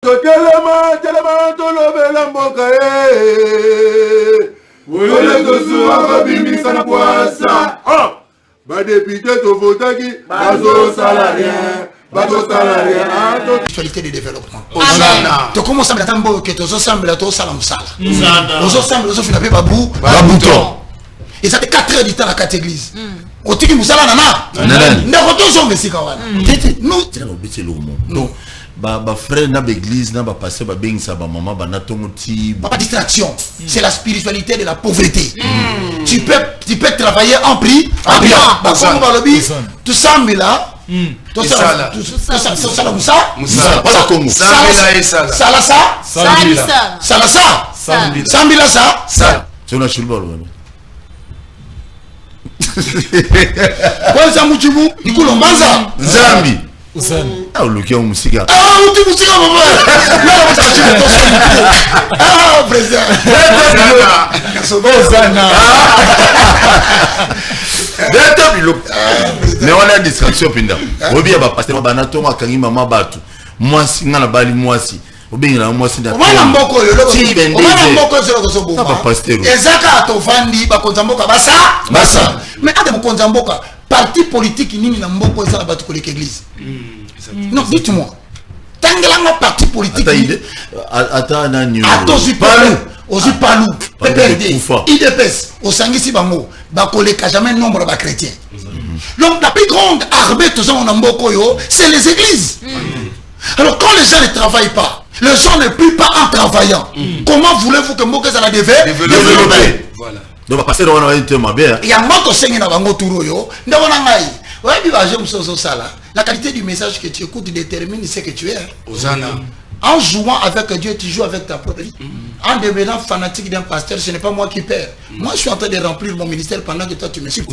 Totelema, tolobela mboka Ole tosuwa bimisa na poasa. Ba député to votaki, bazo salarié. Actualité de développement. Tu commences à me dire que tu ressembles à toi, salamsala. Tu ressembles à toi, tu n'as pas babou, babouton. Et ça fait 4 heures du temps à la 4 églises. Au tiki musala nana. N'a pas tous hommes ici quand même. Nous, c'est un objet de l'homme. Non. Ba frère na l'église na ba passer ba beng sa ba maman ba na tongoti. Pas distraction. C'est la spiritualité de la pauvreté. Tu peux travailler en prix, en bien. Bah comme on va le dire, tout ça mais là. Tout ça, Moussa. Voilà comment. Salasa. Sambila ça. C'est une chulbalo. Quoi ça mouchibou? Nikolo mbanza. Zambi. Ah, le qui a un musique. Ah, tu musique maman. Ah, président. Mais on a une distraction pinda. Obi ya ba pasteur banato makangi mama batu. Mwasi ngana bali mwasi. Obi ngana mwasi da. Wana mboko yo loko. Wana mboko yo loko so bo. Ba pasteur. Ezaka atofandi ba konzamboka basa. Mais ate mo konzamboka parti politique nini na mboko ezala batu ko l'église. Non, dites-moi. Tangelanga parti politique. Ata na nyo. Atozi palou. Ozi palou. PPRD. IDPS. Osangisi bango. Bakoleka jamais nombre de chrétiens. Donc la plus grande armée de gens en Mbokoyo, c'est les églises. Alors quand les gens ne travaillent pas, les gens ne plient pas en travaillant. Comment voulez-vous que Mbokoyo ça la développer? Voilà. Donc passer dans un thème bien. Il y a moto sengi na bango turo yo. Ndabona ngai. Ouais, biba j'aime ça là. La qualité du message que tu écoutes détermine ce que tu es. Osana. En jouant avec Dieu, tu joues avec ta propre vie. En devenant fanatique d'un pasteur, ce n'est pas moi qui perds. Moi, je suis en train de remplir mon ministère pendant que toi, tu me suis.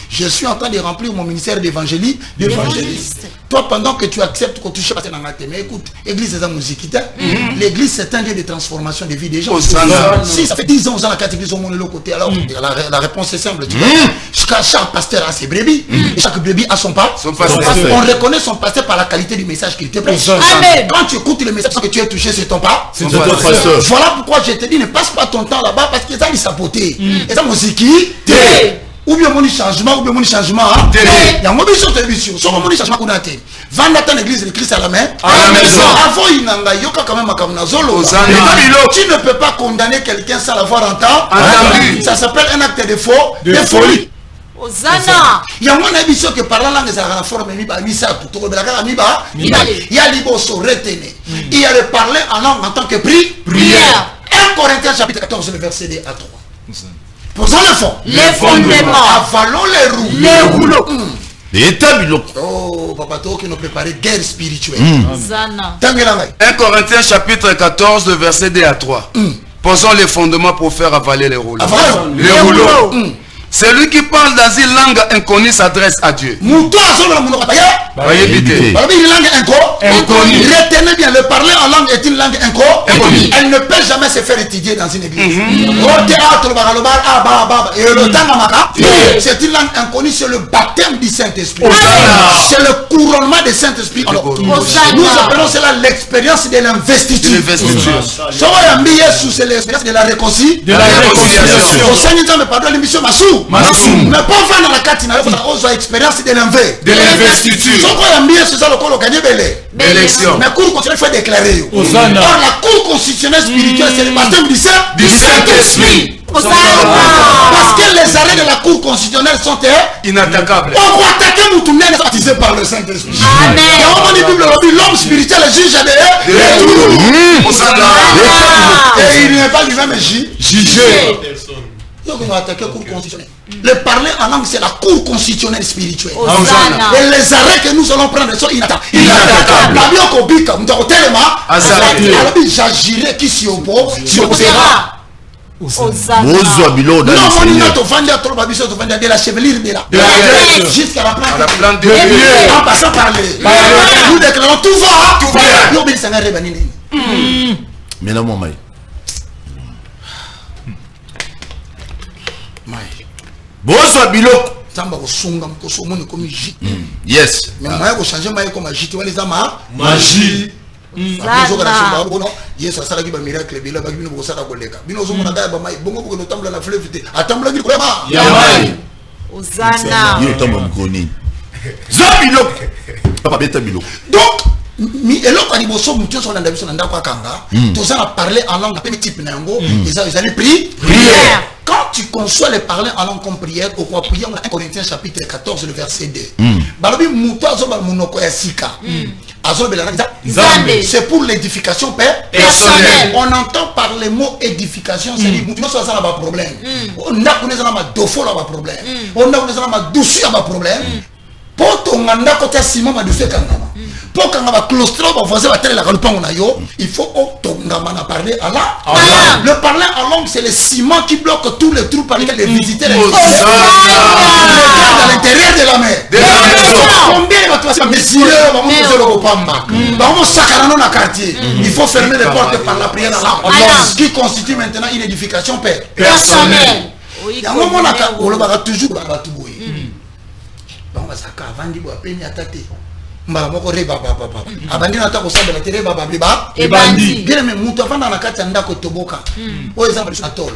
Je suis en train de remplir mon ministère d'évangéliste. Toi, pendant que tu acceptes que tu cherches dans la tête, mais écoute, l'église est en musique. L'église, c'est un lieu de transformation des vies des gens. Si ça fait 10 ans, on a la catégorie au monde de l'autre côté, alors la réponse est simple. Chaque pasteur a ses brebis, et chaque brebis a son pas. On reconnaît son pasteur par la qualité du message qu'il te prêche. Quand tu écoutes le message que tu es touché, c'est ton pas. Voilà pourquoi je te dis, ne passe pas ton temps là-bas parce que ça lui saboté. Et ça, musique, ou bien mon changement, ou bien mon changement. Il y a mon vision, sur mon changement qu'on a été. Vendre ton église, l'église à la main. À la maison. Avant, il n'a pas quand même à Kamunazolo. Tu ne peux pas condamner quelqu'un sans l'avoir entendu. Ça s'appelle un acte de faux, de folie. Osana. Il y a mon avis que par la langue, ça a la forme de il y a l'iboso retenu. Il y a le parler en langue en tant que prière. 1 Corinthiens chapitre 14, le verset 2 à 3. Posons le fond. Les fondements. Avalons les roues. Les rouleaux. Oh, papa, toi qui nous préparait guerre spirituelle. 1 Corinthiens chapitre 14, le verset 2 à 3. Posons les fondements pour faire avaler les rouleaux. Les rouleaux. Celui qui parle dans une langue inconnue s'adresse à Dieu. Retenez bien, le parler en langue est une langue inconnue. Elle ne peut jamais se faire étudier dans une église. C'est une langue inconnue, c'est le baptême du Saint-Esprit. C'est le couronnement du Saint-Esprit. Nous appelons cela l'expérience de l'investiture. C'est l'expérience de la réconciliation. Au Seigneur, me pardonne l'émission Massou. Mais pas vendre la carte, il y a expérience de l'investiture. C'est ça le col gagné l'élection. Mais la cour constitutionnelle faut déclarer. Or la cour constitutionnelle spirituelle c'est le baptême du Saint-Esprit. Parce que les arrêts de la cour constitutionnelle sont inattaquables. On va attaquer Moutoumien baptisé par le Saint-Esprit. L'homme spirituel est juge de et il n'est pas lui-même jugé. Donc on va attaquer la cour constitutionnelle. Le parler en langue, c'est la cour constitutionnelle spirituelle. Et les arrêts que nous allons prendre sont inattaquables. J'agirai qui s'y oppose, s'y opposera. Non, de la chevelure de la jusqu'à la plante de pied. En passant par les. Nous déclarons tout va. Nous obéissons à Rebanine. Mais là, mon maï. Bonsoir Biloko. Tamba kosunga mkoso moni comme jit. Yes. Mais moi ko changer maille comme jit wala za magie. Zana. Yes, ça sera qui va miracle, bila bagi bino bosaka koleka. Bino zo mona ba mai bongo ko no tambla na fleuve te. Atambla ki kolema. Yamai. Ozana. Yo tamba mkoni. Zabilo. Papa beta bilo. Donc mi eloko ni boso mutu so na ndabiso na ndako akanga. To ça parler en langue petit type na yango, ils allaient prière. Quand tu conçois les parler en langue comme prière, au quoi prier on a 1 Corinthiens chapitre 14 le verset 2. Balobi mutu azo ba munoko ya sika. C'est pour l'édification personnelle. On entend par les mots édification, c'est-à-dire que ça n'a pas de problème. On a connu ça n'a pas de problème. On a connu ça n'a pas de douceur n'a pas de problème. Pour ton anda côté Simon m'a douceur quand pour quand on va claustro va faire la calpa on a yo, il faut ton gamana parler à la. Le parler en langue c'est le ciment qui bloque tous les trous par lesquels les visiteurs à l'intérieur de la mer. Combien va te passer messieurs, vamos faire le pamba. Vamos sacarano na quartier. Il faut fermer les portes par la prière à la. Ce qui constitue maintenant une édification personnelle. Il y a un moment là où on va toujours ba tout boy. Bon ça ka vandi bo apeni atate. Mbala moko reba papa. Abandi na tako samba la télé baba biba. Ebandi. Gele me mutu afanda na kati ndako toboka. O exemple na tol.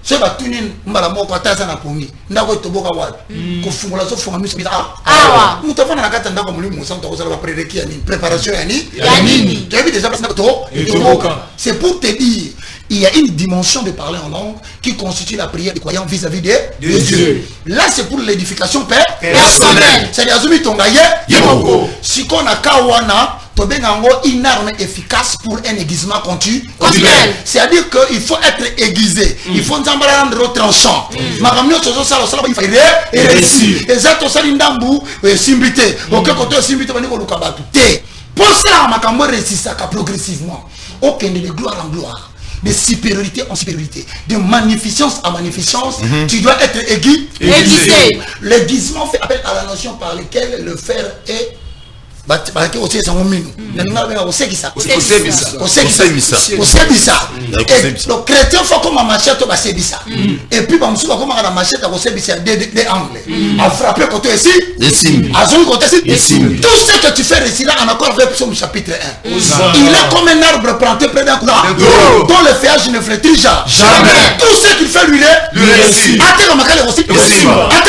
Ce va tuner mbala moko atasa na pongi. Ndako toboka wapi? Ko fungula so funga miso bisa. Awa. Mutu afanda na kati ndako mulimu musa to kozala prérequis ya nini? Préparation ya nini? Ya nini? Tu as vu déjà parce que toboka. C'est pour te dire il y a une dimension de parler en langue qui constitue la prière des croyants vis-à-vis de Dieu. Là, c'est pour l'édification personnelle. C'est-à-dire, si on a kawana, une arme efficace pour un aiguisement continuel. C'est-à-dire qu'il faut être aiguisé. Il faut nous rendre tranchant. Et réussir. Et ça, c'est l'indambu, simbrité. Ok, quand tu es simbrité, tu vas nous pour ça, on va réussir progressivement. Aucun de gloire en gloire. De supériorité en supériorité, de magnificence en magnificence, tu dois être aiguisé. L'aiguisement fait appel à la notion par laquelle le fer est le chrétien faut comme machette et puis comme la machette des angles à frapper côté ici tout ce que tu fais ici là en accord avec Psaume chapitre 1 il est comme un arbre planté près d'un courant dont le feuillage ne flétrit jamais tout ce qu'il fait lui réussit à la macale aussi à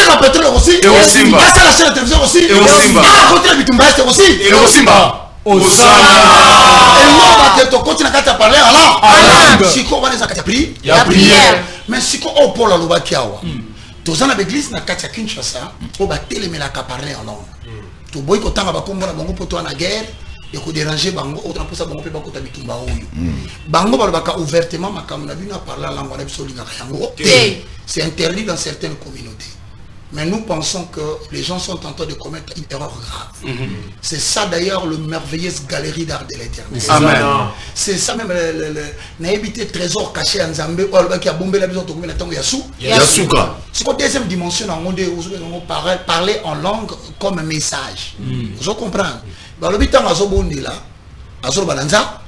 la pétrole aussi à la chaîne de télévision aussi à côté du Tumbaste aussi et aussi bas Osana et moi va te continuer à parler en langue si quoi va les accaparer il y a prière mais si quoi au pôle loba kiawa tous en l'église na katia Kinshasa au batel mais la parler en langue to boy ko tanga ba kombo na bango poto na guerre et ko déranger bango autant pour ça bango pe ba ko tabitumba oyo bango ba baka ouvertement makamna na bino parler en langue na biso linga yango c'est interdit dans certaines communautés. Mais nous pensons que les gens sont en train de commettre une erreur grave. C'est ça d'ailleurs le merveilleuse galerie d'art de l'éternel. Amen. C'est ça même le trésor caché en Zambé qui a bombé la maison de Yasuka. C'est la deuxième dimension dans le monde où on parler en langue comme un message. Vous comprenez? Dans le but à Zobondi là, à Zobanza,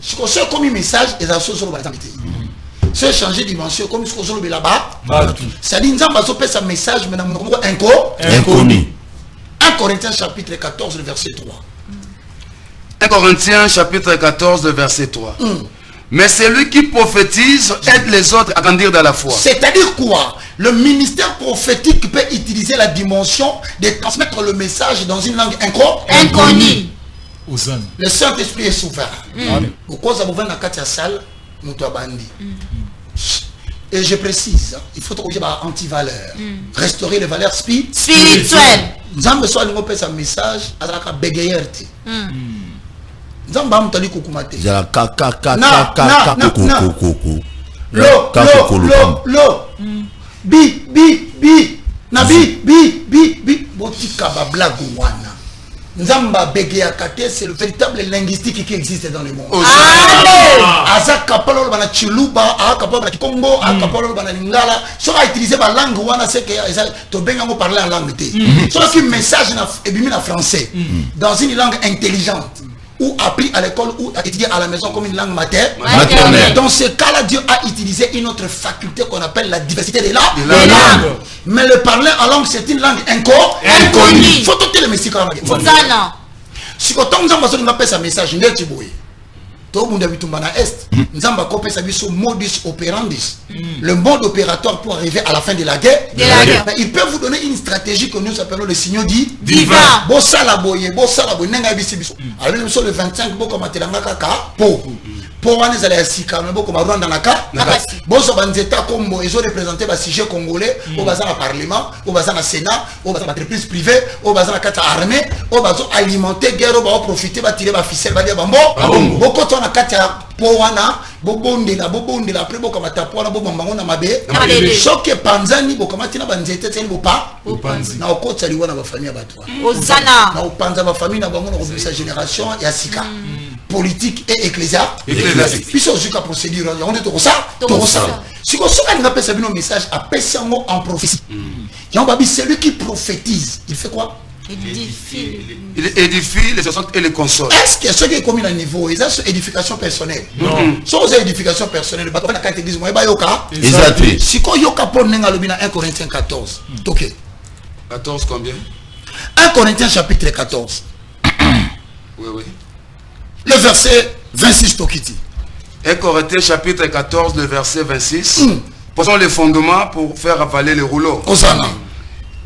c'est comme un message et à Zobanza. C'est changer de dimension comme ce qu'on a là-bas. Ça dit que ça message mais inconnu. 1 Corinthiens chapitre 14 verset 3. 1 Corinthiens chapitre 14 verset 3. Mais celui qui prophétise aide les autres à grandir dans la foi. C'est-à-dire quoi? Le ministère prophétique peut utiliser la dimension de transmettre le message dans une langue inconnue. Le Saint-Esprit est souverain. Pourquoi ça vous vient dans la salle? Et je précise, il faut trouver anti-valeur, restaurer les valeurs spirituelles. Nzambe soit nous peut un message à la bégayerte. Nzambe am tali kukumate. Jala kaka lo bi na bi botika ba blague wana. Nzamba Begeyakate, c'est le véritable linguistique qui existe dans le monde. Aza kapalo bana chiluba, a kapalo bana Congo, a kapalo bana lingala. Soit utiliser ma langue wana c'est que to benga parler en langue té. Soit qui message na ebimi na français dans une langue intelligente ou appris à l'école ou étudié à la maison comme une langue maternelle. Dans ce cas-là, Dieu a utilisé une autre faculté qu'on appelle la diversité des langues. Mais le parler en langue, c'est une langue inconnue. Faut tout le messieurs. Si quand on a fait un message, il est boy. Tout le monde a vu tout à l'Est. Nous avons copié ce modus operandi. Le mode opératoire pour arriver à la fin de la guerre. Il peut vous donner une stratégie que nous appelons le signal divin. Bossa la boye, nenga bisibiso. Alors nous sommes le 25 boko matelanga kaka po. Pour wana zala sika mais boko marwanda naka. Bosso banzeta kombo ils ont représenté le sujet congolais au bazar parlement, au bazar sénat, au bazar entreprise privée, au bazar kata armée, au bazar alimenter guerre ba profiter ba tirer ba ficelle ba dia bambo. Boko tona kata po wana bobonde la après boko matapo na bobo mbango na mabe. Choque panzani boko matina banzeta teni bopa. Na okotsa liwana ba famille batwa. Ozana. Na opanza ba famille na bango na sa génération ya sika. Politique et ecclésiastique. Puis c'est aussi la procédure. On est tout ça. Si on a un message à Pessango en prophétie, c'est lui qui prophétise. Il fait quoi? Il édifie les 60 et les console. Est-ce que ce qui est commis à niveau, c'est édification personnelle? Non. Sans édification personnelle, il y a une église. Si on a 1 Corinthiens 14, ok. 14 combien? 1 Corinthiens chapitre 14. Oui. Le verset 26 Tokiti. 1 Corinthiens chapitre 14, le verset 26. Posons les fondements pour faire avaler les rouleaux. Osana.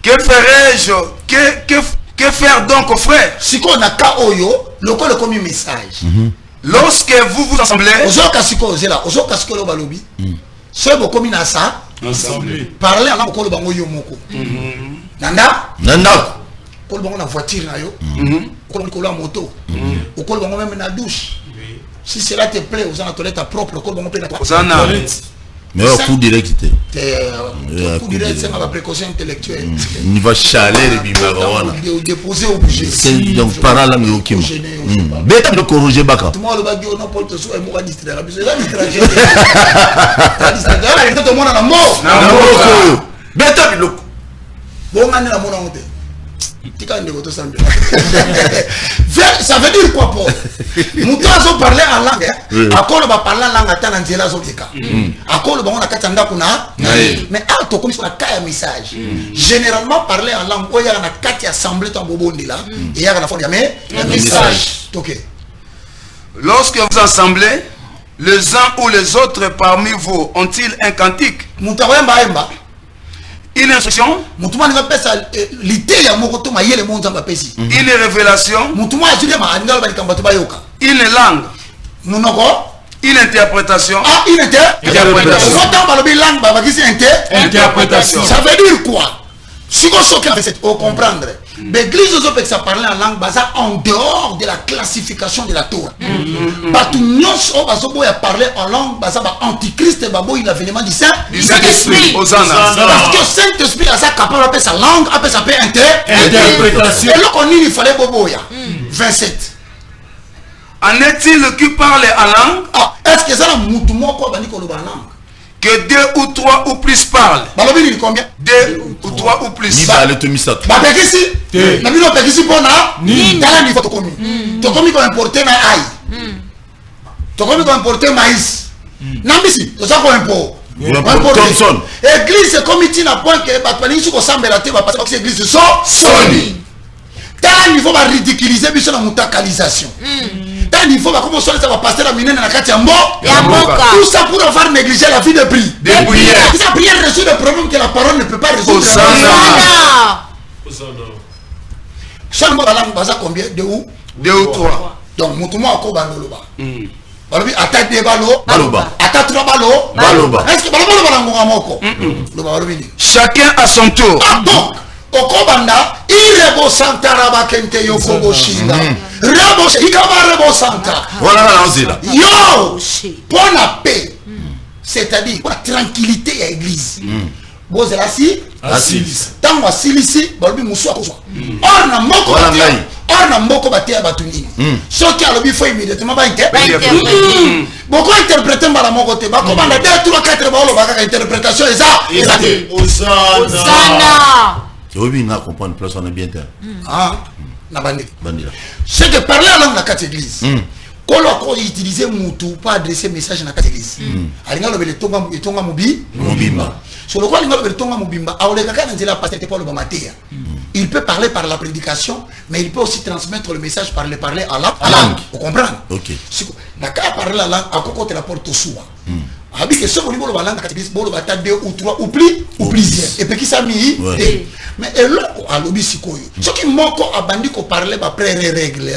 Que ferai-je? Que faire donc, frère? Si on a Kaoyo, le col comme un message. Lorsque vous vous assemblez. Ce qui comme une ça. Parler en langue de bango yomoko. Nanda. Kol bango na voiture na yo. Kol la moto. Ou kol bango même na douche. Si cela te plaît, vous en la toilette propre, kol bango plein à mais au coup direct. Coup direct, c'est ma précaution intellectuelle. Il va chaler les bimarona. Déposer obligé. C'est donc parent là mais aucun. Bête de corriger baka. Tout le monde va dire non Paul te soit et moi distraire. Parce que là distraction. Là tout le monde a la mort. Bête de l'eau. Bon on a la mort honte. Ça veut dire quoi pour Moutazo parler en langue. Akolo va parler en langue à Tanzela Zotika. Akolo va on a katanga kuna. Mais alto comme sur la caille message. Généralement parler en langue. Il y a une carte assemblée dans Bobondi là. Et il y a la fois un message. Ok. Lorsque vous assemblez, les uns ou les autres parmi vous ont-ils un cantique? Une instruction, une révélation, une langue, une interprétation. Interprétation. Ça veut dire quoi? Si vous comprendre, l'église peut ça parler en langue en dehors de la classification de la Torah. Parce que nous parler en langue antichrist et l'avènement du Saint-Esprit. Parce que le Saint-Esprit a capable de sa langue, après ça peut interprétation. Et là on il fallait boboya. 27. En est-il qui parle en langue? Est-ce que ça a moutouma quoi bani ko en langue? Que 2 ou 3 ou plus parlent. Balobini combien? 2 ou 3 ou plus. Pekisi. Na bino pekisi pona. Tala ni foto komi. To komi ko importer na ail. To komi ko importer maïs. Nambisi, to ça ko import. Thompson. Église c'est comme ici na point que ba pani su ko sambela te ba parce que église so soni. Tala ni faut ba ridiculiser biso na mutakalisation. Il faut commencer à passer la mine dans la carte tout ça pour avoir négligé la vie de prière. C'est la prière résout le problème que la parole ne peut pas résoudre. Seulement la langue basa combien? 2 ou 3. Donc moutouma ako bandoloba. Balobi attaque des ballots. Attaque 3 ballots. Est-ce que balobi balangonga moko? Chacun à son tour. Donc okobanda irebo santa rabakente yokobo shinda rebo ikaba rebo santa voilà là on dit là yo pour la paix c'est-à-dire pour la tranquillité à l'église boze la si assis tant asilisi balobi musu akozwa or na moko batia batuni soki alobi faut immédiatement ba interpréter beaucoup interpréter mbala moko te ba komanda 2 3 4 ba olo ba ka interprétation exacte Osana. Oui, on a compris, place on est bien terre. C'est que parler à langue dans la église. Quand on utilise moutou pas adresser message dans la église. Alinga le tonga mobimba. Sur le quoi alinga le tonga mobimba. Aoleka kana nzela pasteur pas le bamatea. Il peut parler par la prédication, mais il peut aussi transmettre le message par le parler à la langue. Vous comprenez? Ok. D'accord, parler la langue, à quoi tu la portes au soin. Avec ce niveau de la langue, tu as 2 ou 3 ou plusieurs. Et puis qui s'est mis. Mais et là, à l'objet, ce qui manque à bandi qu'on parlait après règle.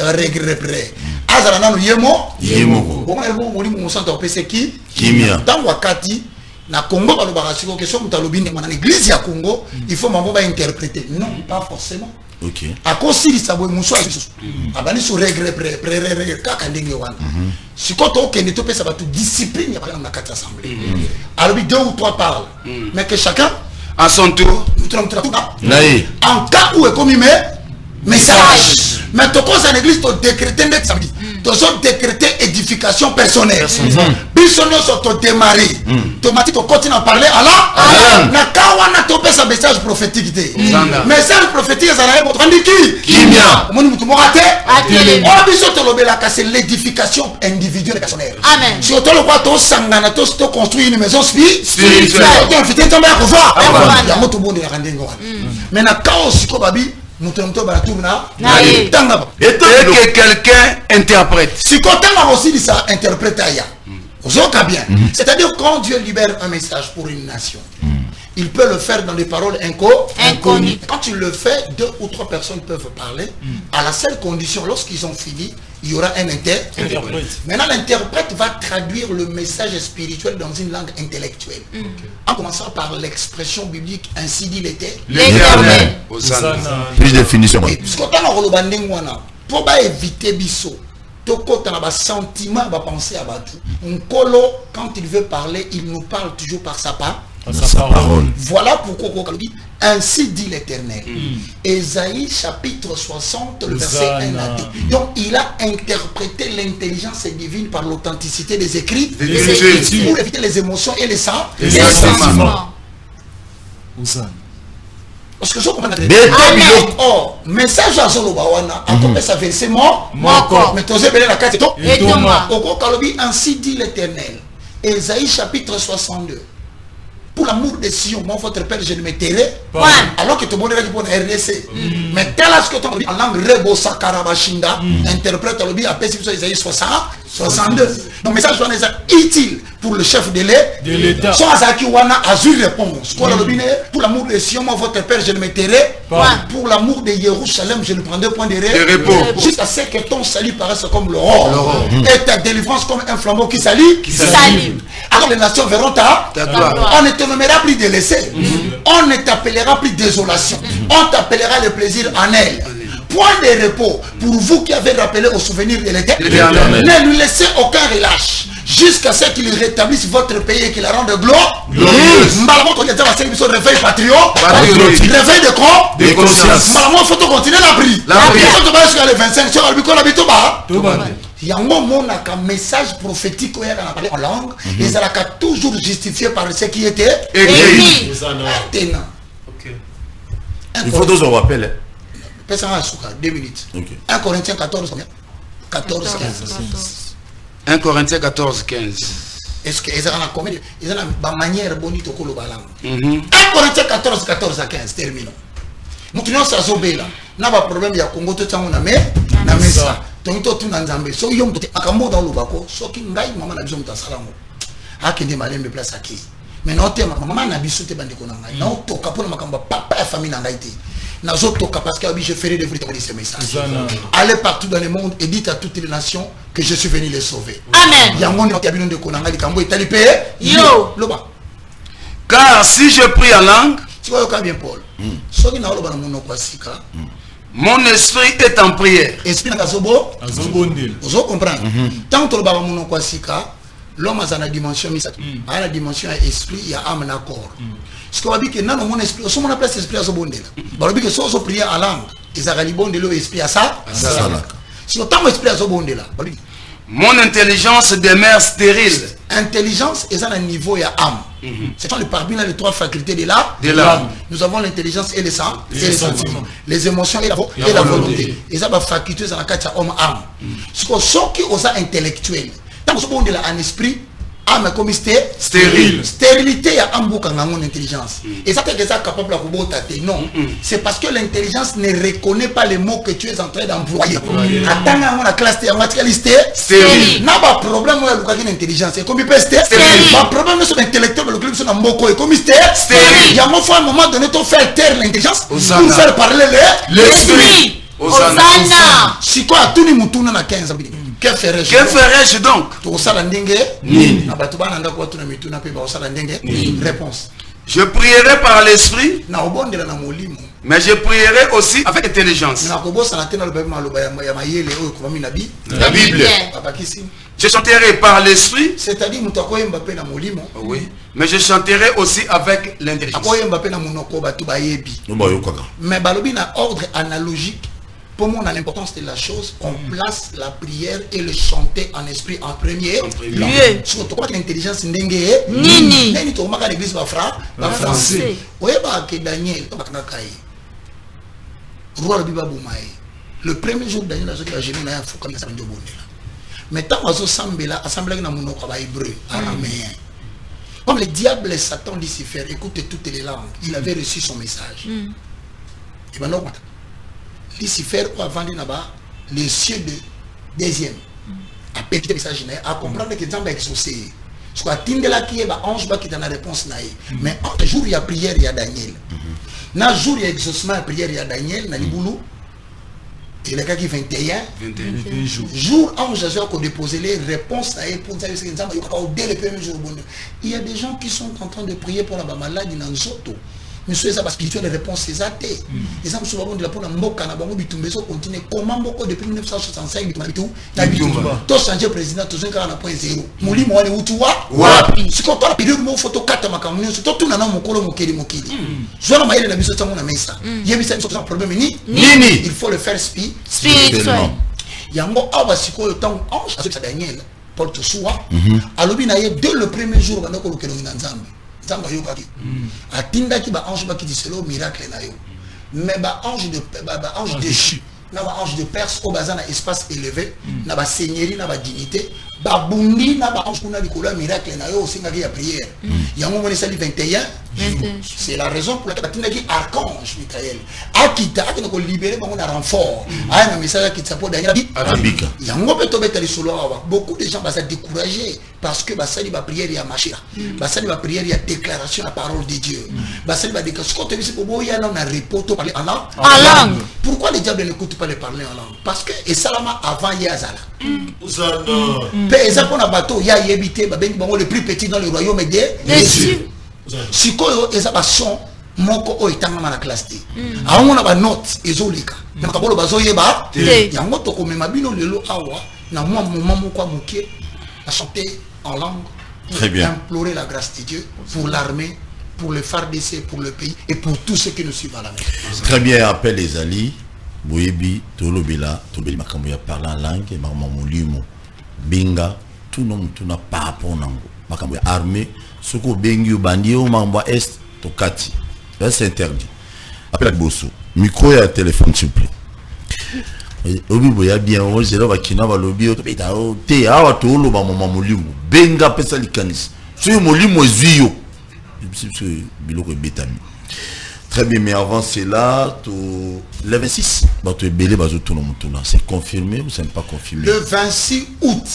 Azarana no yemo. Comment est-ce que vous sentez au PC qui? Kimia. Dans Wakati, na Congo, dans le barasiko, que si on dans l'église à Congo, il faut m'en interpréter. Non, pas forcément. Ok. À cause de ça, vous avez sur règle si quand on est tout ça va tout discipline dans la carte assemblée. Alors 2 ou 3 parlent, mais que chacun à son tour. En cas où est commis message. Mais tu causes en église, tu décréter next samedi. Tu as décrété édification personnelle. Bisonno sur ton démarrer. Tu m'as dit tu continues à parler à la. Na kawana tu fais un message prophétique. Message prophétique, ça n'a pas de qui? Kimia. Mon mutu morate. Oh bisonno lobela c'est l'édification individuelle et personnelle. Amen. Si tu le vois tu sangana tu construis une maison spirituelle. Tu invité ton mère voir. Il y a moto bon de la rendez-vous. Mais na chaos ko babi. Et que quelqu'un interprète. Si quelqu'un aussi dit ça, interprète ailleurs. Bien. C'est-à-dire quand Dieu libère un message pour une nation, il peut le faire dans des paroles inconnues. Quand tu le fais, 2 ou 3 personnes peuvent parler, à la seule condition, lorsqu'ils ont fini, il y aura un interprète. Maintenant, l'interprète va traduire le message spirituel dans une langue intellectuelle. En commençant par l'expression biblique, ainsi dit l'Éternel. Plus de définition. Pour éviter biso, quand on a un sentiment, on va penser à Batou. Quand il veut parler, il nous parle toujours par sa parole. Voilà pourquoi on dit ainsi dit l'Éternel. Ésaïe chapitre 60, le verset 1 à 2. Donc il a interprété l'intelligence divine par l'authenticité des écrits pour éviter les émotions et les sentiments. Parce que je comprends. Oh, message à Zolobawana, à combien ça verset mort, mais tu as belé la carte et Thomas. Ainsi dit l'Éternel. Ésaïe chapitre 62. Pour l'amour de Sion, mon votre père, je ne me tairai pas. Alors que tout le monde est pour RDC. Mais tel ce que tu as dit en langue Rebo Sakarabashinda, interprète le bien, après Isaïe 62. Donc, message est utile pour le chef de l'État. Sans Azaki Wana, Azur réponse. Pour l'amour de Sion, mon votre père, je ne me tairai pas. Pour l'amour de Jérusalem, je ne prendrai point de repos. Jusqu'à ce que ton salut paraisse comme l'aurore. Et ta délivrance comme un flambeau qui s'allume. Alors les nations verront ta gloire. On ne te nommera plus délaissé. On ne t'appellera plus désolation. On t'appellera le plaisir en elle. Point de repos pour vous qui avez rappelé au souvenir de l'Éternel. Ne lui laissez aucun relâche jusqu'à ce qu'il rétablisse votre pays et qu'il la rende glorieuse. Réveil patriote. Réveil de conscience. Il faut continuer la prière. Jusqu'à le 25 sur il y a un moment un message prophétique en langue et ça a toujours justifié par ce qui était écrit. Il faut tous on rappelle. 2 minutes. 1 Corinthiens 14, 14, 15. 1 Corinthiens 14, 15. Est-ce que ils ont une manière bonite au langue? 1 Corinthiens 14, 14 à 15. Terminons. Nous tenons ça là. N'a pas de problème, il y a Congo tout le temps, na mesa. Donc tout na nzambe. So yom te akambo dans lobako, so ki ngai mama na biso mutasalango. Akende malembe place aki. Mais non te maman na biso te bandi ko na ngai. Non to kapona makamba papa et famille na ngai te. Na zo to parce que je ferai de vrais ce message. Allez partout dans le monde et dites à toutes les nations que je suis venu les sauver. Amen. Yango na tabino de ko na ngai kambo etali pe. Yo loba. Car si je prie en langue, tu vois bien Paul. So ki na loba na mono kwa sika. Mon esprit est en prière. Esprit na kazobo. Vous comprenez? Tant que le baba mono kwa sika, l'homme a une dimension misatu. A la dimension esprit, il y a âme na corps. Ce qu'on va dire que non mon esprit, on a place esprit à zobondela. Ba lobi que so prier en langue, ils a libondelo esprit à ça. Si on t'a esprit à zobondela. Mon intelligence demeure stérile. Intelligence est à un niveau et à âme. C'est quand le parmi les 3 facultés de l'âme. Nous avons l'intelligence et les sentiments. Les émotions et la volonté. Et ça va faculté dans la carte homme âme. Ce qui est intellectuel. Tant que ce monde est en esprit, Ah, mais comme Stérile. Stérilité, il y a un bouc en intelligence. Et ça, c'est ça capable de vous non. C'est parce que l'intelligence ne reconnaît pas les mots que tu es en train d'employer. Attends, on a classe, on a stérile. N'a pas problème, on a l'intelligence. Et comme il peut stérile. Pas problème, nous sommes intellectuels, le club, nous sommes beaucoup. Et comme stérile. Il y a un moment donné, tu faire taire l'intelligence pour faire parler l'esprit. Osana. Si quoi, tout le monde tourne à 15 ans. Que ferais-je donc? Réponse. Je prierai par l'esprit, mais je prierai aussi avec intelligence. La Bible. Je chanterai par l'esprit, C'est-à-dire, oui, mais je chanterai aussi avec l'intelligence. Mais balobi na ordre analogique. Pour moi, on a l'importance de la chose, on place la prière et le chanter en esprit en premier lieu. Surtout que l'intelligence n'est Nini. pas l'église français. Oui, que Daniel, le premier jour Daniel a dit que a fou comme ça. Mais tant que assemblée dans mon hébreu, araméen. Comme le diable Satan Lucifer écoute toutes les langues, il avait reçu son message. Et maintenant, Lucifer a vendu là-bas les cieux de deuxième. A pété le message, à comprendre que Dieu va exaucer. Soit Tindela qui est ange qui dans la réponse naïe. Mais un jour il y a prière, il y a Daniel. Un jour il y a exaucement, prière, il y a Daniel, dans le boulot. Et le cas qui 21 jour ange a déposé les réponses naïe pour dire que dès le premier jour. Il y a des gens qui sont en train de prier pour la maladie dans Zoto. Mais ce n'est pas spirituel, les réponses c'est ça. Les gens souvent de la peau Mboka na bango bitumbe so continue comment Mboko depuis 1965 bitumba na bitumba to changer président to zinka na point 0 mulimo wale utuwa wapi siko to période mo photo kata makamuni so to tuna na mokolo mokeli zona maele na biso tsango na mesa yebisa biso problème ni Nini il faut le faire Spirituel. yango awa siko yo tango ange azo Daniel porte soa alobi na ye dès le premier jour banako lokelo na nzambe nzambe yokaki atindaki ba ange ba ki dit selo miracle na yo. Mais bah ange déchu, ange de Perse au bazar na espace élevé, na ba seigneurie, na ba dignité, ba bundi na ba ange kuna likolo miracle na yo aussi ngaki ya prière. Yango moni sali 21. C'est la raison pour laquelle tu dit archange Michael. Akita qui nous libérer bango na renfort. Ah un message qui s'appelle Daniel Abika. Yango beto betali solo awa. Beaucoup de gens va se décourager parce que ba sali ba prière ya machia. Ba sali ba prière ya déclaration la parole de Dieu. Ba sali ba déclaration quand tu dis pour boya na repos to parler en langue. Pourquoi les diables n'écoutent pas les parler en langue? Parce que et salama avant yazala. Pe exemple na bateau ya yebité ba bengi bango le plus petit dans le royaume des cieux. Si quoi ils ont son moko o itanga na classe T. On a ba note ezolika. Na kabolo bazoye ba yango to ko mema bino lelo awa na moi moment moko moké à chanter en langue. Très bien. Implorer la grâce de Dieu pour l'armée, pour le FARDC, pour le pays et pour tous ceux qui nous suivent à la maison. Très bien, appel les alliés. Boyebi, Tolobela, Tobeli Makamboya parle en langue, Maman Moulimo, Binga, tout le monde n'a pas rapport nango. Makamboya armée, ce qu'on bengi au bandi au Mamba Est, Tokati. Là c'est interdit. Appel à Bosso. Micro et à téléphone s'il vous plaît. Obi boya bien, on se lève à Kina va lobby au te awa tolo ba Maman Moulimo. Benga pesa likanis. Ce Moulimo zuyo. C'est biloko betami. Très bien, mais avant cela, le 26, c'est confirmé ou c'est pas confirmé? Le 26 août,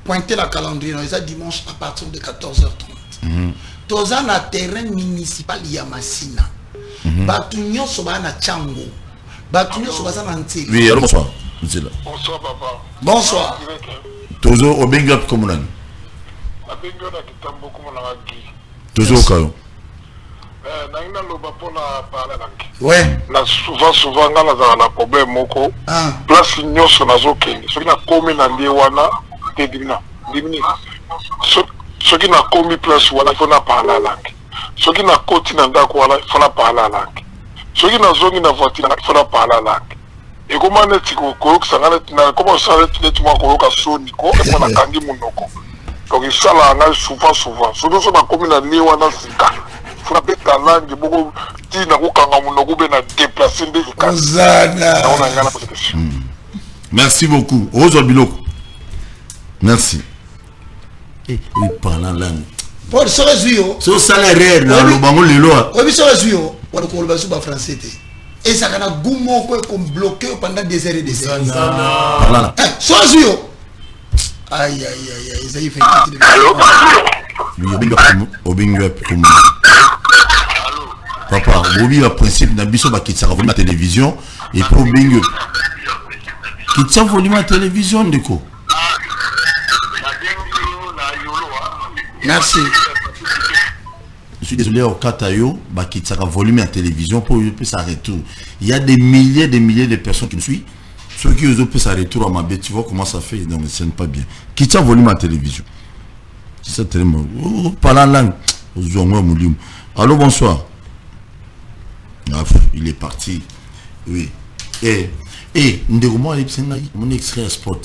pointez la calendrier, c'est dimanche à partir de 14h30. Toza na terrain municipal Yamasina. Batunyo soba na Tchango. Batunyo soba na Nteli. Oui, alors bonsoir. Bonsoir papa. Bonsoir. Tozo Obenga Komunan. Abenga na kitambo komona gi. Tozo Kayo. Nangina loba pona parler langue. Ouais. Na souvent ngana za na problème moko. Place nyoso nazo kenge. Soki na komi na ndie wana te dimina. Soki na komi place wana fona parler langue. Soki na koti na ndako wana fona parler langue. Soki na zongi na voiture na fona parler langue. Et comment neti ko sangana na comment ça neti mo ko ka soni ko e pona kangi munoko. Donc ça là na souvent surtout so na komi na ndie wana sika. Frappé ta langue beaucoup tina kokanga munoko be na déplacer nde Ozana. Merci beaucoup. Ozo Biloko. Merci. oui, parlant langue. Pour ce réseau, So salaire na lo bango lelo. oui, ce réseau, on le bas sur français. Et ça a goumou comme bloqué pendant des heures et des heures. Parlant. Ce réseau. Aïe, aïe, aïe, aïe, ça y fait. Allô? Oui, obinga comme. Papa, Bobby a principe na biso ba kitsa volume la télévision et pour bingo. Kitsa volume la télévision ndeko. Merci. Je suis désolé au Katayo, ba kitsa volume la télévision pour ça retour. Il y a des milliers de personnes qui nous suivent. Ceux qui osent ça retour à ma bête, tu vois comment ça fait, non mais ce n'est pas bien. Kitsa volume la télévision. C'est ça tellement. Parlant langue. Allô, bonsoir. Il est parti. Oui. Et mon extrait sport.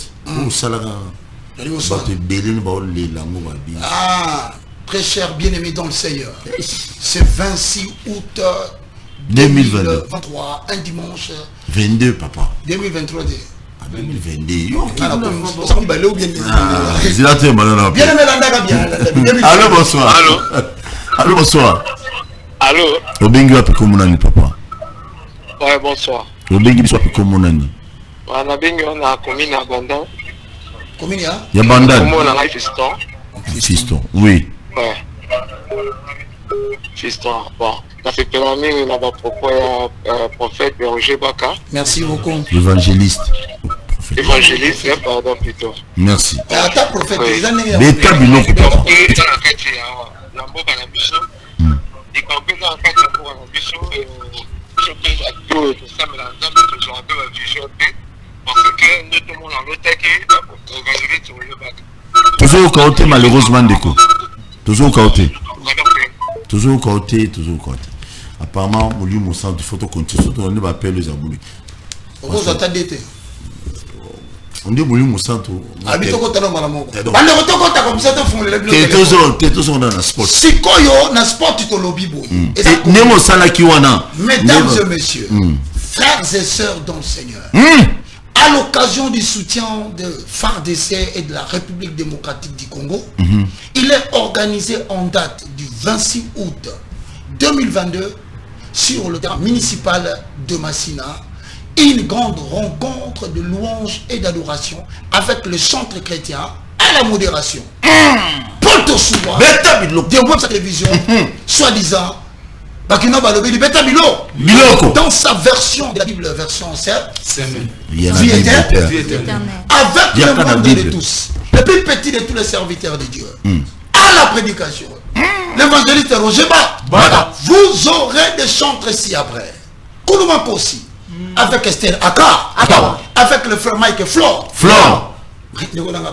Ah, très cher, bien-aimé dans le Seigneur. C'est 26 août 2023, un dimanche. 22, papa. 2023. 2022. Allô, bonsoir. Allô, bonsoir. Allô? Obengi wapi komunani papa? Ouais, bonsoir. Obengi biso wapi komunani? Wana bengi on a commune à Bandan. Commune ya? Ya Bandan. Comment on a fiston? Fiston, oui. Ouais. Fiston, bon. Ça fait permis il a propos prophète Roger Baka. Merci beaucoup. Évangéliste. Évangéliste, pardon plutôt. Merci. Attends, prophète, les années. L'état biloko papa. Toujours au côté malheureusement déco. Toujours au côté. Toujours au côté. Apparemment, mon lieu, mon centre de photo continue. Surtout, on va appeler les aboulés. Vous attendez. On dit mon lieu, mon centre. Habitez au talon malamoko. Bande au comme ça, tu font les T'es toujours dans le sport. Si koyo na sport tu lobby boy. Nemo salaki wana. Mesdames et messieurs, frères et sœurs dans le Seigneur. À l'occasion du soutien de FARDC et de la République démocratique du Congo, il est organisé en date du 26 août 2022 sur le terrain municipal de Massina une grande rencontre de louanges et d'adoration avec le centre chrétien à la modération. Pour te souvoir, des web télévision, soi-disant, dans sa version de la Bible, version 7, vie éternelle, avec le monde de tous, le plus petit de tous les serviteurs de Dieu, à la prédication, l'évangéliste Roger Baka, vous aurez des chantres ici après. Kouloumanko aussi, avec Esther Aka, avec le frère Mike Flore. Ici, nous avons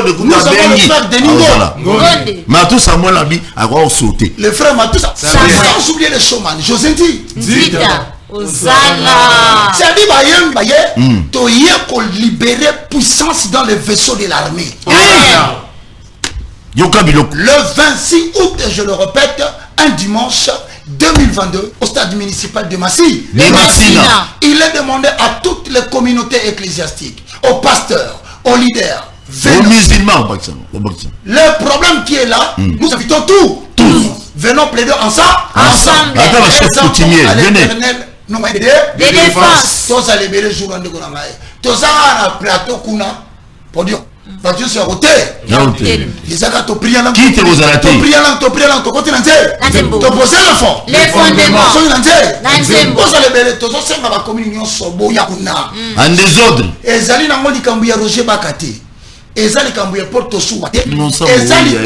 le frère Deningo. Matoussa Molabi a sauté. Le frère Matoussa. Sans oublier le showman, Josenti. Zita. Osana. C'est-à-dire, tu y libérer puissance dans les vaisseaux de l'armée. Le 26 août, je le répète, un dimanche 2022 au stade municipal de Massy. Il est demandé à toutes les communautés ecclésiastiques, aux pasteurs, aux leaders, aux musulmans. Le problème qui est là, nous invitons tous. Venons plaider ensemble. À l'éternel, nous m'aidons de défense. Tous allez béler jour en découvert. Tous à plateau kuna pour dire. Parce que c'est à côté. Les agats te prient là. Qui te vous a raté? Te prient là, te côté là. Te poser l'enfant. Les fondements. Vous allez béler. Tous ces ma communion sobo yakuna. En désordre. Ezali na ngoli kambu ya Roger Bakati. Ezali kambu ya Porto Souba. Ezali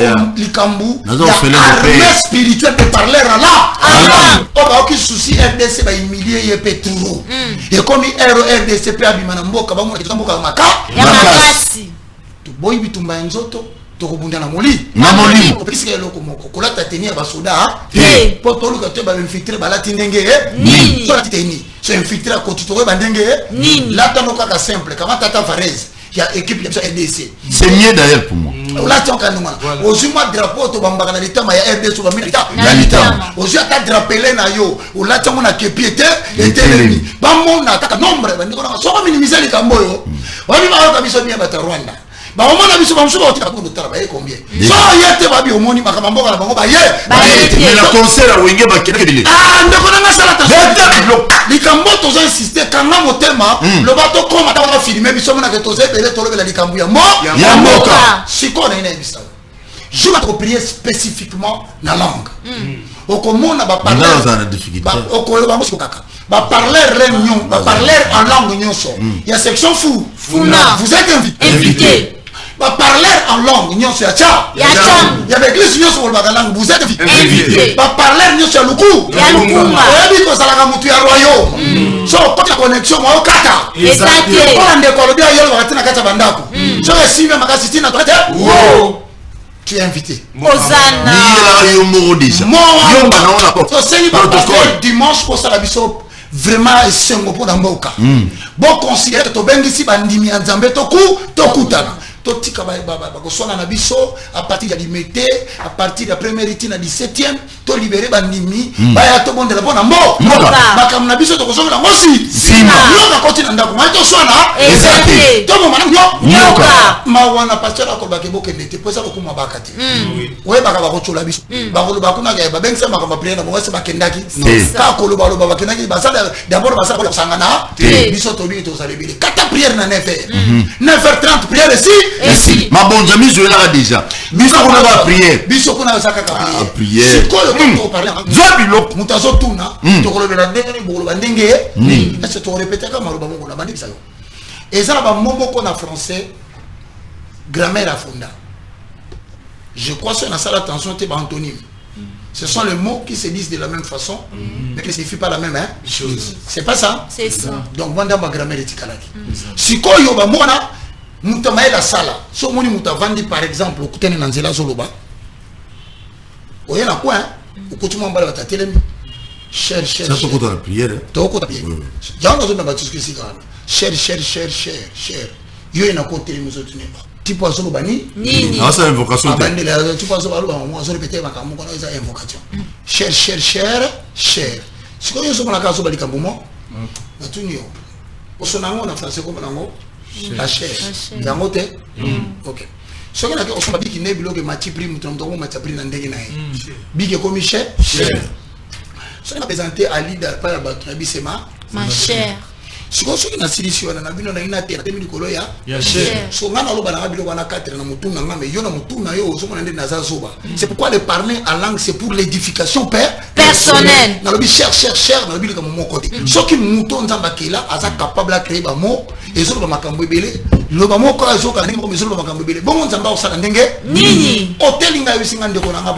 kambu ya armée spirituelle de parler là. Oba oki souci RDC ba humilier ye peturo. Et comme RDC pe abimana mboka ba mo ke mboka maka. Yamakasi. Boy bitumba nzoto to kobunda na moli opesika eloko moko kolata tenir basoda po toluka te ba infiltrer balati ndenge ni so teni so infiltrer ko tutore bandenge ni lata no kaka simple kama tata Varese ya équipe ya RDC. C'est mieux d'ailleurs pour moi. Là tu kanuma ozuma drapeau to bambaka na litama ya RDC ba milita ya litama ozua ta drapelé na yo o lata mona kepiete etelemi ba mona kaka nombre ba ndiko na so minimiser likambo yo wani ba ka biso bien bata Rwanda. Ba au moins biso ba msuba otika pour le travail combien. So yete ba bi omoni makambo na bango ba ye. Mais la concert à Wenge ba kele kele. Ah ndeko na sala ta. Likambo tozo insister kanga motema le bateau comme ata filmer biso mona ke tozo ebele tolobela likambo ya mboka. Siko na ina bisa. Je vais te prier spécifiquement dans la langue. Au comment on a parlé. Parler en langue. Il y a section fou. Vous êtes invité. Parler en langue. Il y a l'église. Vous êtes invité. Parler en luku. La connexion. Tu es invité. Hosanna. Dimanche pour ça la biso vraiment c'est un pour d'amboka. Bon considère que to bengisi bandimi nzambe to kutana. To tika ba sona na biso à partir de limité à partir de la première itina 17e to libérer bandimi ba ya to bonde la bona mboka. Ba kam na biso to ko sona ngosi. Sima. Yo ka continue ndako ma to sona. Exactement. To mo mana nyoka. Ma wana pasteur akoba ke boke nete posa ko kuma bakati. Ouais ba ka ba ko chola biso. Ba ko ba kuna ga ba bengisa ma ka prier na mo se ba kendaki. Ka ko lo ba kendaki ba sa d'abord ba sa ko sangana. Biso to bi to sa lebile. Kata prière na 9h30 prière ici. Ma bonne amie, je l'ai déjà. Biso qu'on a prié. Biso qu'on a saka prier. C'est quoi le temps parler? Zabilo. Mutazo tuna. To ko le ndenge ni bolo bandenge. Est-ce que tu répéter comme maloba mo na bandi bisayo. Et ça ba mombo qu'on a français grammaire à fondant. Je crois que ça na attention te ba antonyme. Ce sont les mots qui se disent de la même façon, mais qui ne signifient pas la même chose. C'est pas ça? C'est ça. Donc, moi, dans ma grammaire étikalaki. Si quoi yo ba mona Moutamae la sala. Si on mouta vandi par exemple, au côté de Nanzela Zoloba, au y a quoi, au côté de Mambala ta télé, cher. Ça c'est quoi la prière? T'as quoi ta prière? J'en ai besoin de battre ce que c'est quand cher. Yo y a quoi télé nous autres pas. Tu peux azolo bani? Ni. Ah c'est invocation. Bandi la tu peux azolo bani, on azolo répéter ma kamu quand on a invocation. Cher. Si quoi yo so na kaso bali kambumo? Na tunio. Osonango na français comme nango. La chair. Yango te? Ok. Ce qu'on a dit, on a dit qu'il n'est plus que Mathieu Prime, on m'a appris dans des nains. Big comme Michel. Ce qu'on a présenté à l'île par la batterie, c'est ma chère. Ce qu'on a dit, on a vu dans une terre, des Nicoloya. Ce qu'on a dit, on a 4 ans, c'est pourquoi le parler en langue, c'est pour l'édification personnelle. Dans le cher, dans le but comme mon côté. Ce qui nous tourne dans là, à capable de créer un mot, et sur le macambo belé, le mot quoi, je connais comme sur le macambo belé. Bon, on s'en va au salon Nini. Hôtel inga yusinga de konanga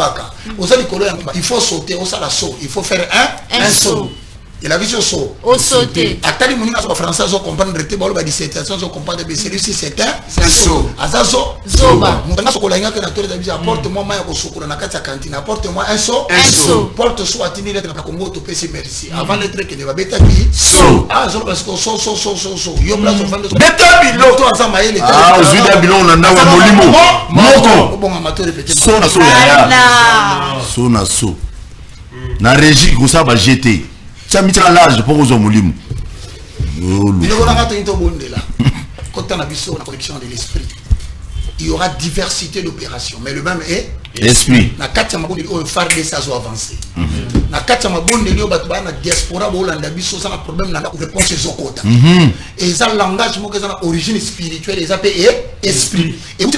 au sali kolo il faut sauter au sala saut, il faut faire un saut. Il a vu ce saut. Au sauter. Atali moninga so français so comprendre te bolo ba dissertation so comprendre be celui-ci c'est un saut. Azazo zoba. Mutanga so kola ngaka na tole da bija apporte moi ma ko sukura na kati ya cantine apporte moi un saut. Porte so atini lettre na Congo to pesi merci. Avant lettre que de ba beta qui saut. Ah zo parce que saut. Yo place so fande so. Beta bilo to azama ele. Ah ozuda bilo na ndawa molimo. Moko. Bon amateur répéter. So na so. Na régie ko ça ba jeter. Ça mis à l'âge pour aux hommes. Il y aura diversité d'opérations, mais le même est esprit. Na kati ma bonde o faire des sazo avancé. Na kati ma bonde li o batba na diaspora bo landa biso ça na problème na réponse ezokota. Et ça langage mo que ça na origine spirituelle et ça peut esprit. Et vous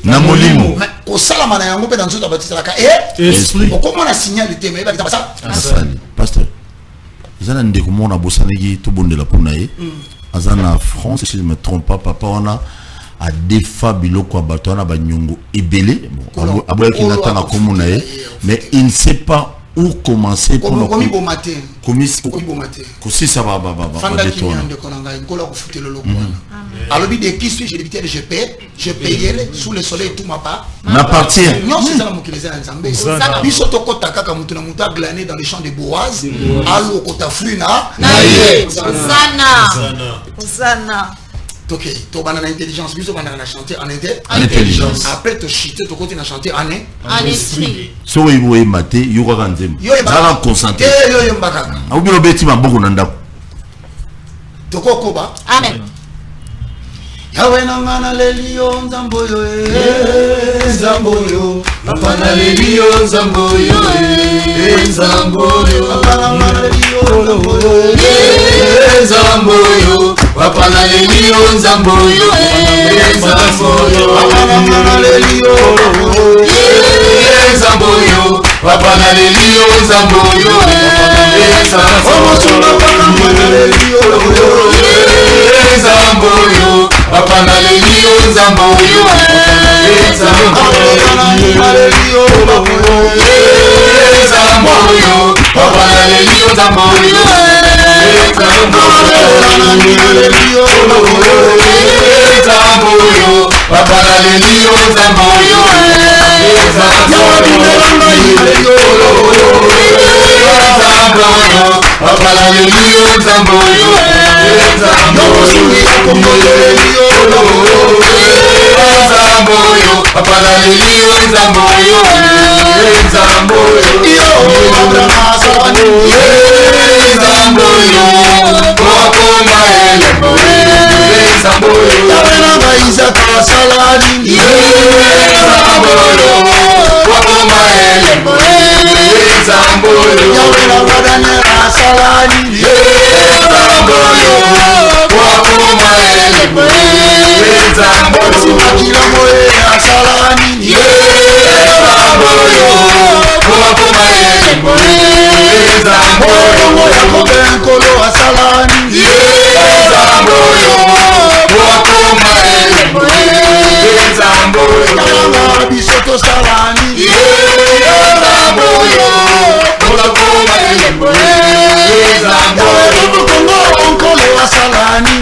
na molimo. Au salama na yango pe dans zo batisa la ka esprit. Comment on a signalé le thème et ba ça? Pasteur. Zana ndeko mona bosanegi to bondela pona ye. Azana France si je me trompe pas papa on a defa biloko abatona ba nyongo ebele. Bon aboya ki natana komona ye mais il ne sait pas où commencer pour le commis bon matin. Commis bon matin. Kosi ça va Fanda ki nyande konanga ngola ko futer le loko wana. Alors bi de qui suis je débitais je payais sous le soleil tout ma part. N'appartient. Non c'est ça mon kileza nzambe. Biso to kota kaka mutu na mutu glaner dans les champs de Boaz. Allo kota fruina. Naye. Hosanna. Ok, tu vas dans l'intelligence, tu vas chanter en intelligence. Après, tu chutes, tu continues à chanter en esprit. So vous voyez maté, vous regardez. Ça va concentrer. Vous avez bêti ma beaucoup nanda. Toko koba. Amen. Yawe nangana lelio nzamboyo Nzamboyo, papa na lelio nzamboyo, nzamboyo, papa nangana lelio nzamboyo, papa na lelio nzamboyo, nzamboyo, papa nangana lelio nzamboyo, papa na lelio nzamboyo, omosuna papa nangana lelio nzamboyo, papa na lelio nzamboyo, lelio nzamboyo, papa na lelio nzamboyo, lelio nzamboyo, papa na lelio nzamboyo, papa na lelio nzamboyo, nzamboyo, papa na lelio nzamboyo, nzamboyo, wakoma elembo, nzamboyo, Isaka salani nzamboyo, wakoma elembo, nzamboyo, Yawela wadanyera salani nzamboyo, wakoma elembo, nzamboyo, Simakila moye salani nzamboyo, wakoma elembo, nzamboyo, Moya kobenkolo salani nzamboyo, wakoma elembo, nzamboyo, Yawela bisoto salani nzamboyo, wakoma elembo, nzamboyo, Kongo onkolo salani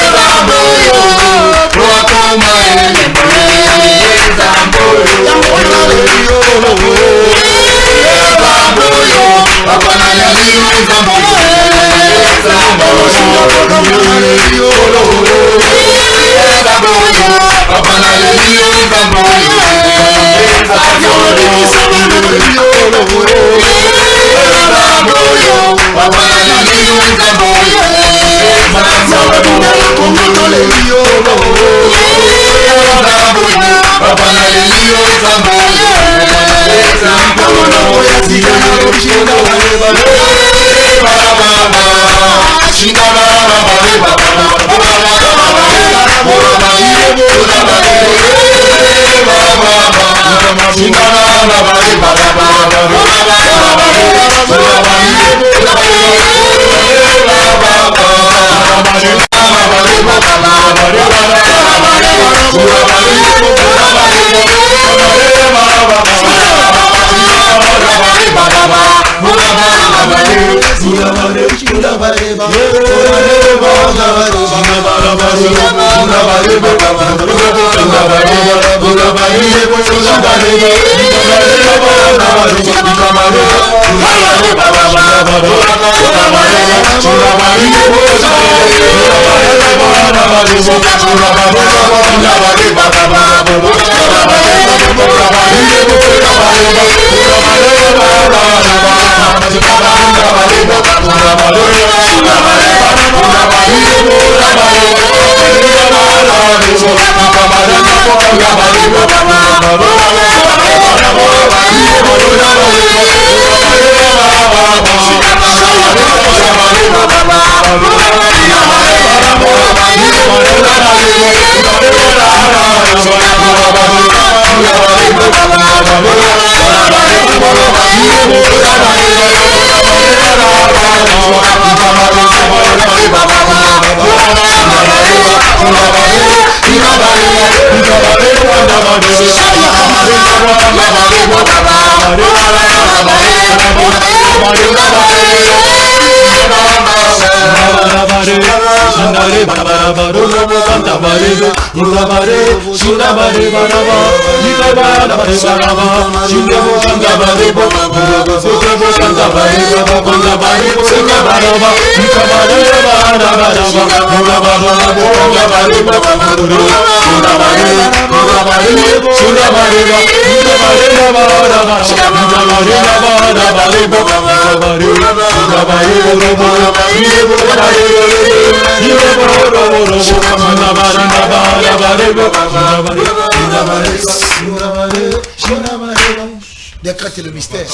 nzamboyo, wakoma elembo, nzamboyo, Yawela lelio nzamboyo, papa na lelio nzamboyo, lelio nzamboyo, papa na lelio nzamboyo, nzamboyo, papa na lelio nzamboyo, papa na lelio nzamboyo, Décrète le mystère.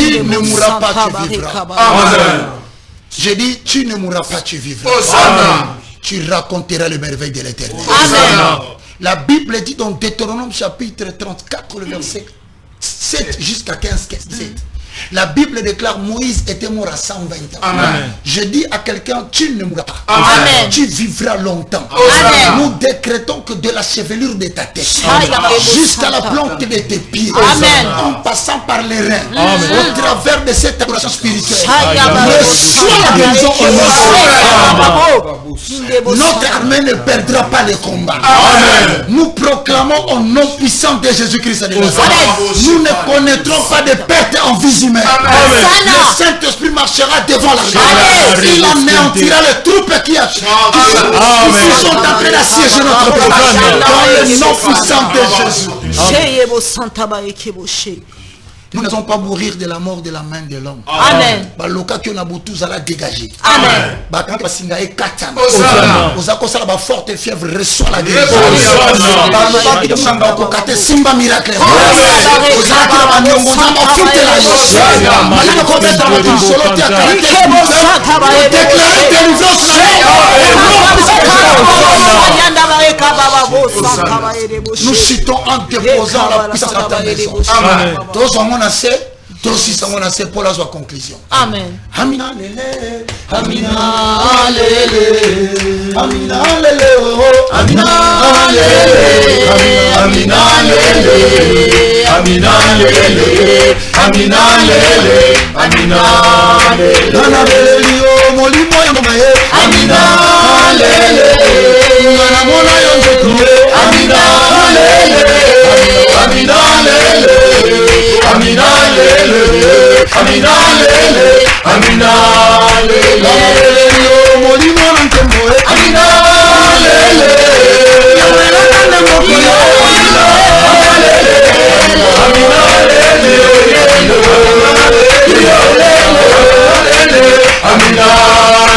Tu ne mourras pas, tu vivras. J'ai dit, tu ne mourras pas, tu vivras. Tu raconteras les merveilles de l'Éternel. La Bible dit dans Deutéronome chapitre 34, le verset 7 jusqu'à 15, 7. La Bible déclare Moïse était mort à 120 ans. Amen. Je dis à quelqu'un, tu ne mourras pas. Amen. Tu vivras longtemps. Amen. Nous décrétons que de la chevelure de ta tête jusqu'à la plante de tes pieds, Amen. en passant par les reins, au travers de cette adoration spirituelle, Reçois la guérison au nom. Notre armée ne perdra pas les combats. Amen. Nous proclamons au nom puissant de Jésus-Christ de Nazareth. Nous ne connaîtrons pas de perte en vie humaine. Le Saint-Esprit marchera devant la guerre. Il anéantira les troupes qui sont en train d'assiéger notre place. Dans le nom puissant de Jésus. Nous ne sommes pas mourir de la mort de la main de l'homme. Amen. Baloka qui on a boutou à la dégager. Amen. Bakanga basinga e katana. Ozako sala ba forte fièvre reçoit la guérison. Baloka qui samba ko kate simba miracle. Ozako la baniongo namba fute la yo. Malika ko beta ba solo tia karate. Déclarer délivrance. Nous citons en déposant la puissance de ta maison. Amen. Tous en mon assez, tous aussi en mon assez pour la conclusion. Amen. Amina lele, Amina lele, Amina lele, Amina lele, Amina lele, Amina lele, Amina lele, Amina lele, Nana lele, molimo yamaye, Amina lele, Nana mona yonzeku, Amina lele, Amina lele, Amina lele, Amina lele, Amina lele, molimo nantembo, Amina lele, yamela nantembo, Amina lele, Amina lele, Amina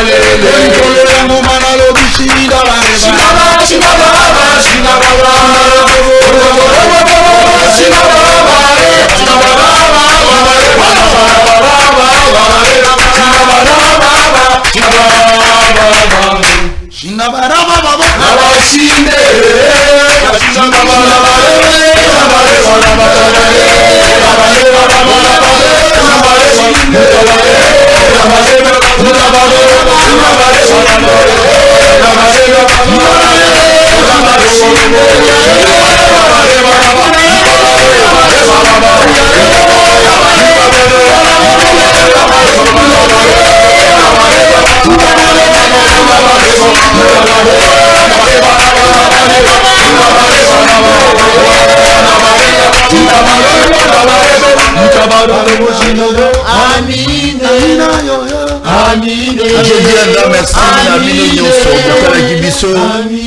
lele, mumana lo bishida ba, shina ba, shina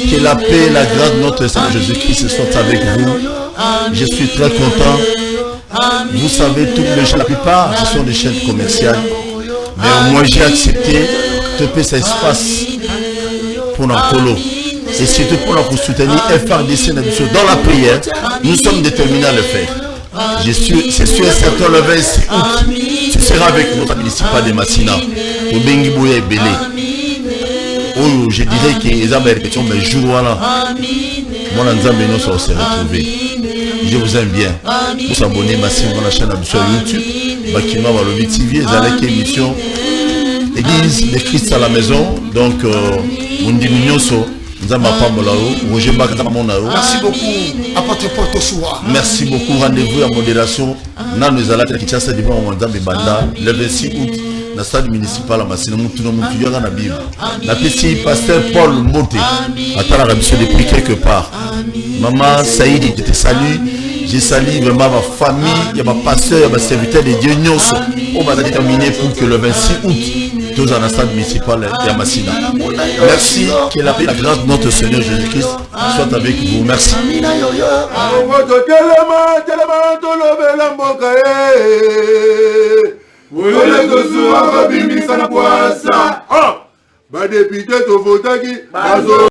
que la paix, la grâce de notre Seigneur Jésus-Christ soit avec vous. Je suis très content. Vous savez, toutes les chaînes, la plupart, ce sont des chaînes commerciales. Mais moi, j'ai accepté de payer cet espace pour l'encolo. Et surtout pour nous soutenir et faire des scènes dans la prière. Nous sommes déterminés à le faire. c'est sûr et certain le 26 août. Tu seras avec notre municipal de Massina. Au Bengi Boya et Belé. Oh, je dirais que les Américains, mais jour voilà. Moi, nous allons se retrouver. Je vous aime bien. Vous abonnez massivement à la chaîne sur YouTube. Bakima Walobi TV, vous allez émission Église de Christ à la maison. Donc, on dit Merci beaucoup. Apôtre Porto Soua. Merci beaucoup. Rendez-vous à modération. Nous allons être Kinshasa devant le 26 août. Dans le stade municipal à Massina, nous avons la Bible. La petite pasteur Paul Moté attend la mission depuis quelque part. Maman Saïdi, je te salue. Je salue vraiment ma famille, ma pasteur, ma serviteur de Dieu. On va terminer pour que le 26 août, tous dans le stade municipal de Massina. Merci. Que la paix et la grâce de notre Seigneur Jésus-Christ soit avec vous. Merci. Badepite to votaki